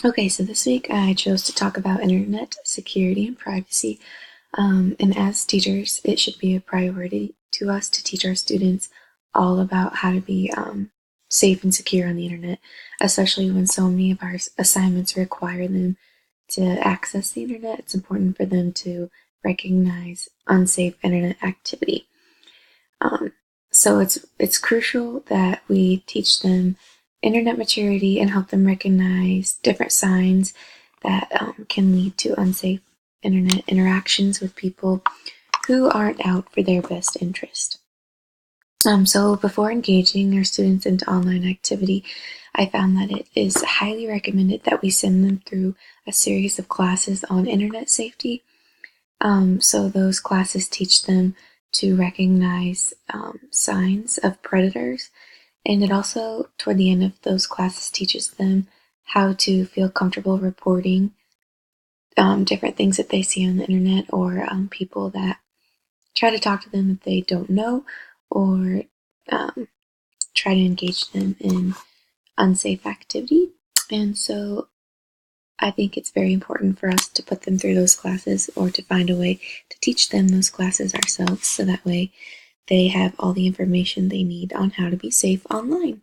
Okay, so this week I chose to talk about internet security and privacy. And as teachers, it should be a priority to us to teach our students all about how to be safe and secure on the internet, especially when so many of our assignments require them to access the internet. It's important for them to recognize unsafe internet activity. Um, so it's crucial that we teach them internet maturity and help them recognize different signs that can lead to unsafe internet interactions with people who aren't out for their best interest. So before engaging our students into online activity, I found that it is highly recommended that we send them through a series of classes on internet safety. So those classes teach them to recognize signs of predators, and it also, toward the end of those classes, teaches them how to feel comfortable reporting different things that they see on the internet or people that try to talk to them that they don't know or um, try to engage them in unsafe activity. And so I think it's very important for us to put them through those classes or to find a way to teach them those classes ourselves so that way they have all the information they need on how to be safe online.